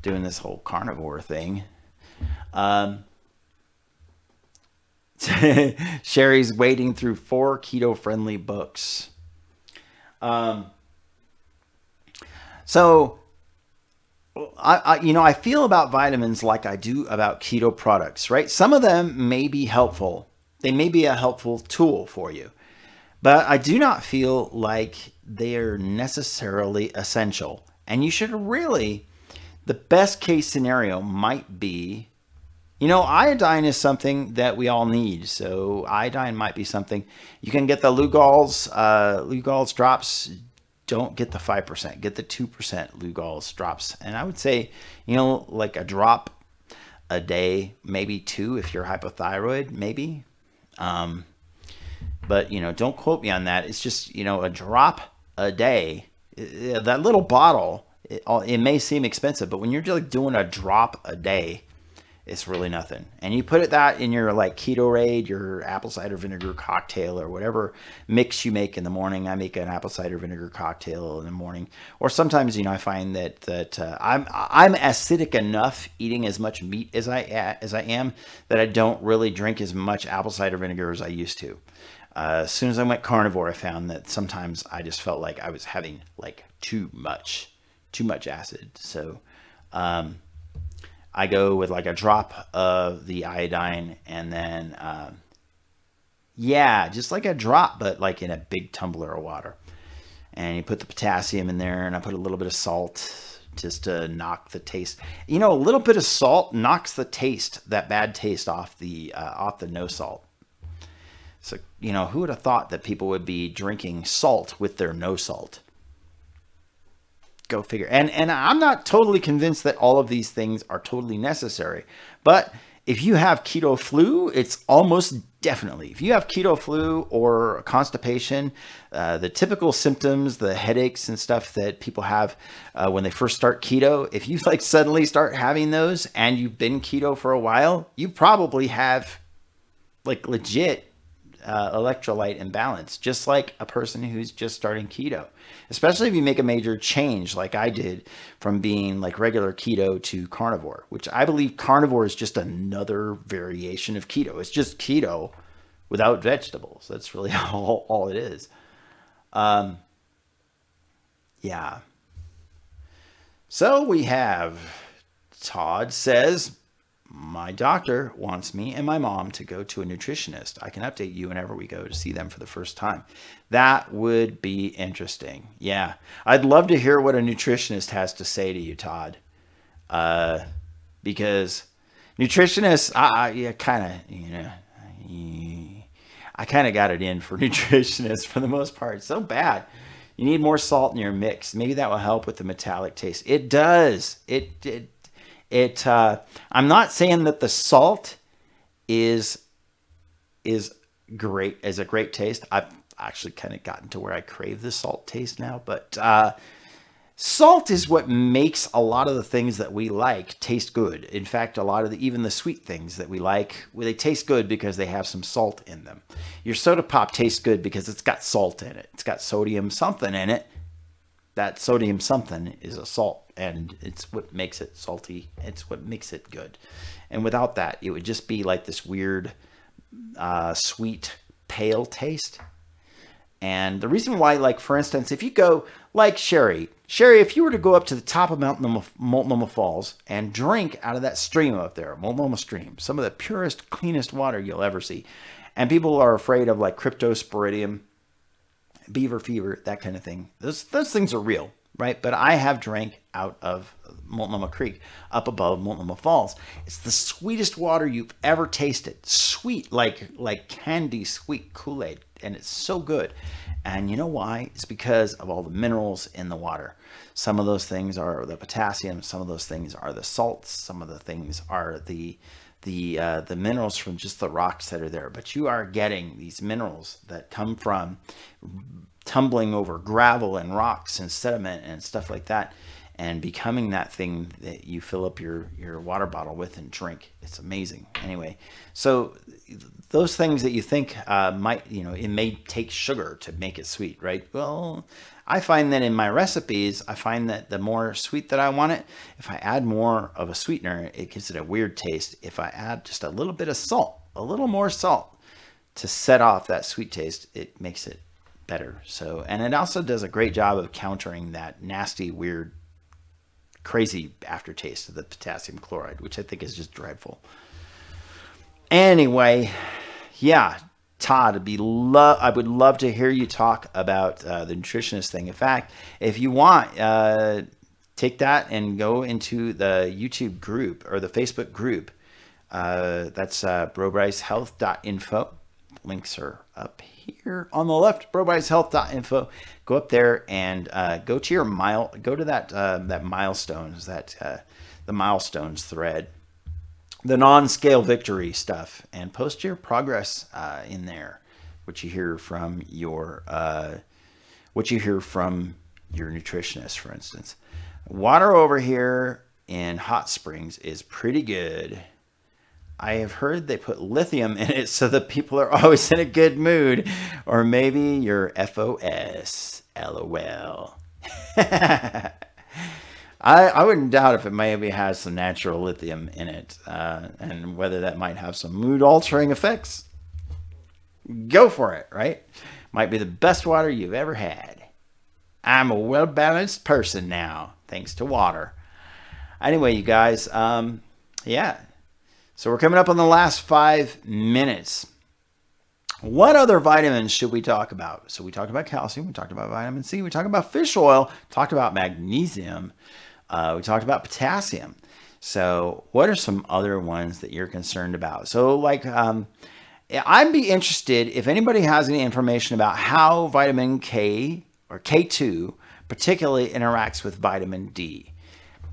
doing this whole carnivore thing. Sherry's wading through 4 keto-friendly books. So I feel about vitamins like I do about keto products, right? Some of them may be helpful. They may be a helpful tool for you, but I do not feel like they're necessarily essential. And you should really, the best case scenario might be, iodine is something that we all need. So iodine might be something. You can get the Lugol's drops. Don't get the 5%, get the 2% Lugol's drops. And I would say, like a drop a day, maybe 2 if you're hypothyroid, maybe. But, don't quote me on that. It's just, a drop a day. That little bottle, it may seem expensive, but when you're just doing a drop a day, it's really nothing. And you put that in your like Keto-Raid, your apple cider vinegar cocktail or whatever mix you make in the morning. I make an apple cider vinegar cocktail in the morning. Or sometimes, I find that I'm acidic enough eating as much meat as I am that I don't really drink as much apple cider vinegar as I used to. As soon as I went carnivore, I found that sometimes I just felt like I was having like too much acid. So, I go with like a drop of the iodine and then, just like a drop, but like in a big tumbler of water. And you put the potassium in there and I put a little bit of salt just to knock the taste. A little bit of salt knocks the taste, that bad taste off the no salt. So, who would have thought that people would be drinking salt with their no salt? Go figure. And I'm not totally convinced that all of these things are totally necessary. But if you have keto flu, it's almost definitely. If you have keto flu or constipation, the typical symptoms, the headaches and stuff that people have when they first start keto, if you like suddenly start having those and you've been keto for a while, you probably have like legit electrolyte imbalance, just like a person who's just starting keto. Especially if you make a major change like I did from being like regular keto to carnivore, which I believe carnivore is just another variation of keto. It's just keto without vegetables. That's really all it is. Yeah. So we have Todd says, my doctor wants me and my mom to go to a nutritionist. I can update you whenever we go to see them for the first time. That would be interesting. Yeah. I'd love to hear what a nutritionist has to say to you, Todd. Because nutritionists, I kind of got it in for nutritionists for the most part. It's so bad. You need more salt in your mix. Maybe that will help with the metallic taste. It does. I'm not saying that the salt is great, as a great taste. I've actually kind of gotten to where I crave the salt taste now, but salt is what makes a lot of the things that we like taste good. In fact, a lot of even the sweet things that we like, they taste good because they have some salt in them. Your soda pop tastes good because it's got salt in it. It's got sodium something in it. That sodium something is a salt, and it's what makes it salty. It's what makes it good. And without that, it would just be like this weird, sweet, pale taste. And the reason why, like, for instance, if you go, like Sherry, if you were to go up to the top of Multnomah Falls and drink out of that stream up there, Multnomah Stream, some of the purest, cleanest water you'll ever see. And people are afraid of, like, cryptosporidium, beaver fever, that kind of thing. Those things are real, right? But I have drank out of Multnomah Creek up above Multnomah Falls. It's the sweetest water you've ever tasted. Sweet, like candy sweet Kool-Aid. And it's so good. And you know why? It's because of all the minerals in the water. Some of those things are the potassium. Some of those things are the salts. Some of the things are the minerals from just the rocks that are there. But you are getting these minerals that come from tumbling over gravel and rocks and sediment and stuff like that, and becoming that thing that you fill up your water bottle with and drink. It's amazing. Anyway, so those things that you think might, it may take sugar to make it sweet, right? Well, I find that in my recipes, I find that the more sweet that I want it, if I add more of a sweetener, it gives it a weird taste. If I add just a little bit of salt, a little more salt to set off that sweet taste, it makes it better. So, and it also does a great job of countering that nasty, weird, crazy aftertaste of the potassium chloride, which I think is just dreadful. Anyway, yeah, Todd, I would love to hear you talk about the nutritionist thing. In fact, if you want, take that and go into the YouTube group or the Facebook group. That's BroBryceHealth.info. Links are up here on the left, BroBryceHealth.info. Go up there and go to that milestones, the milestones thread, the non-scale victory stuff, and post your progress in there, what you hear from your nutritionist, for instance. Water over here in Hot Springs is pretty good. I have heard they put lithium in it so that people are always in a good mood. Or maybe you're FOS. LOL. I wouldn't doubt if it maybe has some natural lithium in it. And whether that might have some mood-altering effects. Go for it, right? Might be the best water you've ever had. I'm a well-balanced person now, thanks to water. Anyway, you guys, yeah. So we're coming up on the last 5 minutes. What other vitamins should we talk about? So we talked about calcium, we talked about vitamin C, we talked about fish oil, talked about magnesium, we talked about potassium. So what are some other ones that you're concerned about? So like, I'd be interested if anybody has any information about how vitamin K or K2 particularly interacts with vitamin D.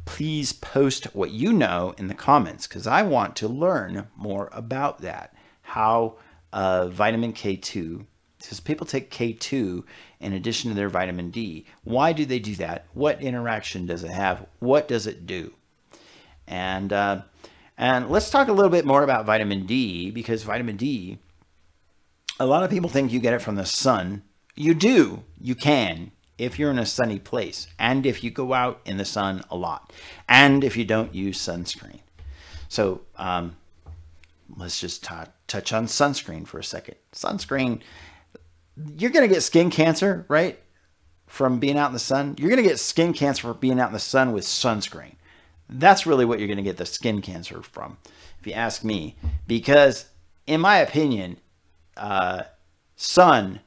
Please post what you know in the comments, because I want to learn more about that. How vitamin K2, because people take K2 in addition to their vitamin D. Why do they do that? What interaction does it have? What does it do? And let's talk a little bit more about vitamin D, because vitamin D, a lot of people think you get it from the sun. You do. You can, if you're in a sunny place, and if you go out in the sun a lot, and if you don't use sunscreen. So let's just touch on sunscreen for a second. Sunscreen, you're going to get skin cancer, right? From being out in the sun. You're going to get skin cancer from being out in the sun with sunscreen. That's really what you're going to get the skin cancer from, if you ask me. Because, in my opinion, sun,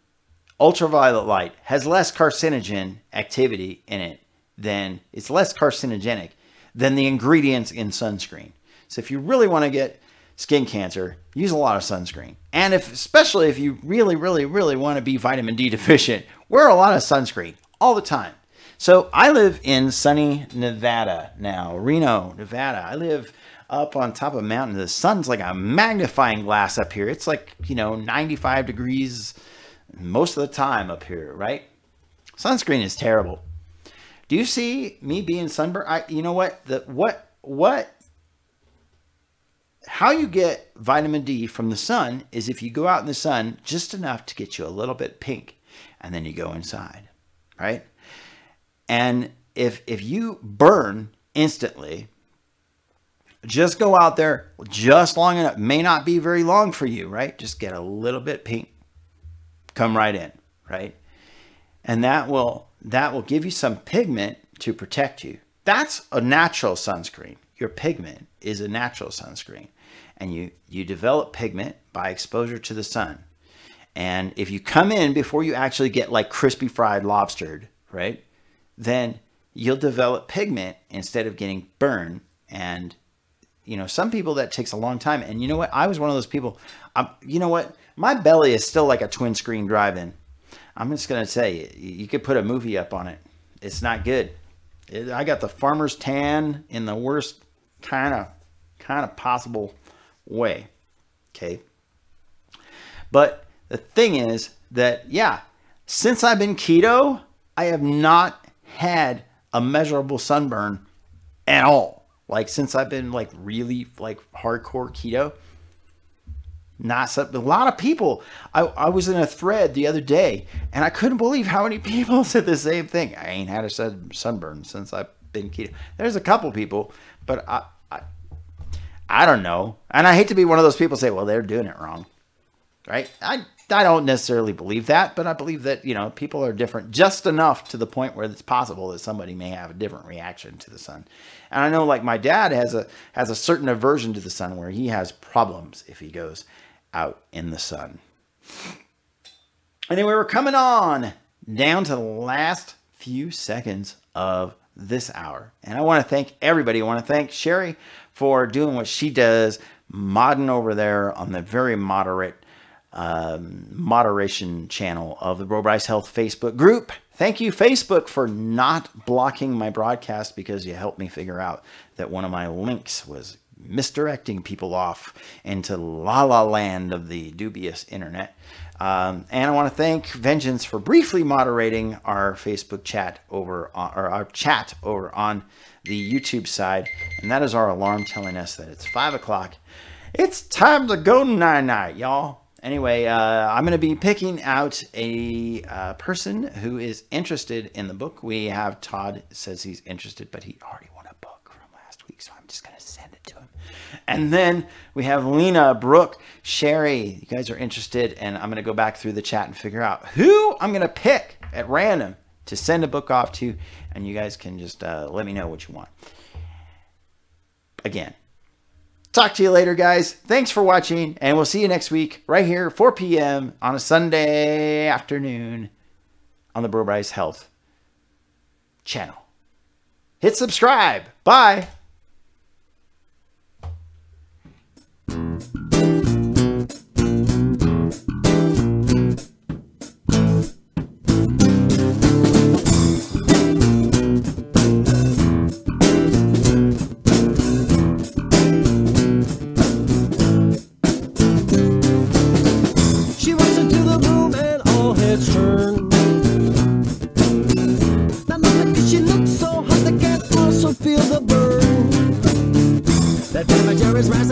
ultraviolet light, has less carcinogen activity in it than, it's less carcinogenic than the ingredients in sunscreen. So if you really want to get skin cancer, use a lot of sunscreen. And especially if you really, really, really want to be vitamin D deficient, wear a lot of sunscreen all the time. So I live in sunny Nevada now, Reno, Nevada. I live up on top of a mountain. The sun's like a magnifying glass up here. It's like, 95 degrees most of the time up here, right? Sunscreen is terrible. Do you see me being sunburned? You know what? How you get vitamin D from the sun is if you go out in the sun just enough to get you a little bit pink, and then you go inside, right? And if you burn instantly, just go out there just long enough. May not be very long for you, right? Just get a little bit pink. Come right in, right? And that will give you some pigment to protect you. That's a natural sunscreen. Your pigment is a natural sunscreen. And you develop pigment by exposure to the sun. And if you come in before you actually get like crispy fried lobstered, right, then you'll develop pigment instead of getting burned. And, you know, some people that takes a long time. And you know what? I was one of those people. You know what? My belly is still like a twin screen drive-in. I'm just going to say, you could put a movie up on it. It's not good. I got the farmer's tan in the worst kind of possible way. Okay. But the thing is that, yeah, since I've been keto, I have not had a measurable sunburn at all. Like since I've been like really like hardcore keto, not a lot of people. I was in a thread the other day and I couldn't believe how many people said the same thing. I ain't had a sunburn since I've been keto. There's a couple people, but I don't know. And I hate to be one of those people say, well, they're doing it wrong. Right? I don't necessarily believe that, but I believe that, you know, people are different just enough to the point where it's possible that somebody may have a different reaction to the sun. And I know like my dad has a certain aversion to the sun where he has problems if he goes out in the sun. Anyway, we're coming on down to the last few seconds of this hour. And I want to thank everybody. I want to thank Sherry for doing what she does, modding over there on the very moderation channel of the BroBryceHealth Facebook group. Thank you, Facebook, for not blocking my broadcast because you helped me figure out that one of my links was misdirecting people off into la la land of the dubious internet. And I want to thank Vengeance for briefly moderating our Facebook chat over or our chat over on the YouTube side. And that is our alarm telling us that it's 5 o'clock. It's time to go night-night, y'all. Anyway, I'm going to be picking out a person who is interested in the book. We have Todd says he's interested, but he already won a book from last week, so I'm just going to send it to him. And then we have Lena, Brooke, Sherry. You guys are interested, and I'm going to go back through the chat and figure out who I'm going to pick at random to send a book off to, and you guys can just let me know what you want. Again. Talk to you later, guys. Thanks for watching, and we'll see you next week right here, 4 p.m. on a Sunday afternoon on the BroBryceHealth channel. Hit subscribe. Bye.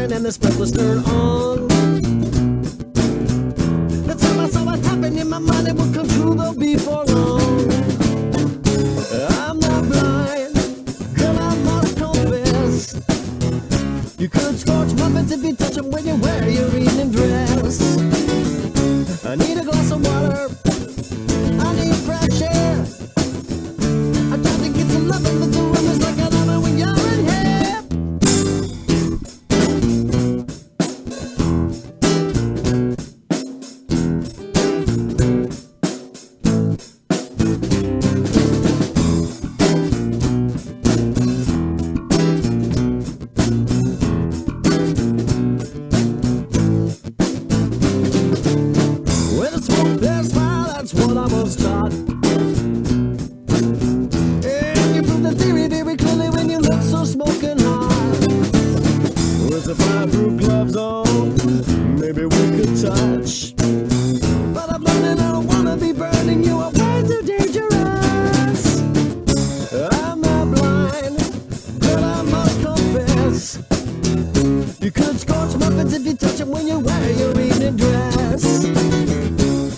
And the sprinklers turn on. The time I saw what happened in my mind, it would come true though before long. I'm not blind, girl, I must confess. You could scorch muffins if you touch them when you wear your evening dress. I need a glass of water, I need fresh air. I tried to get some loving, but the room is like an oven when you're in here.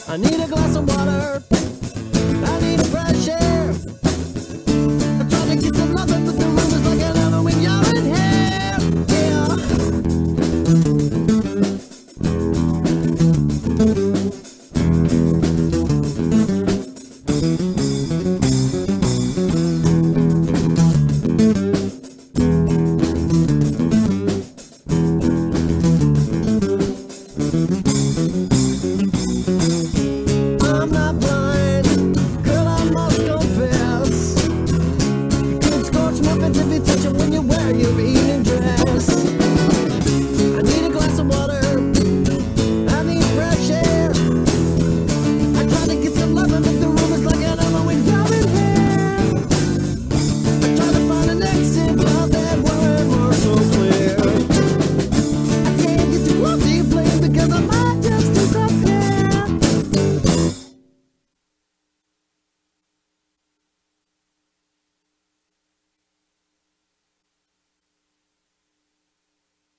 I need a glass of water, I need fresh air. I try to get some love. nothing to be touching when you wear your evening dress. I need a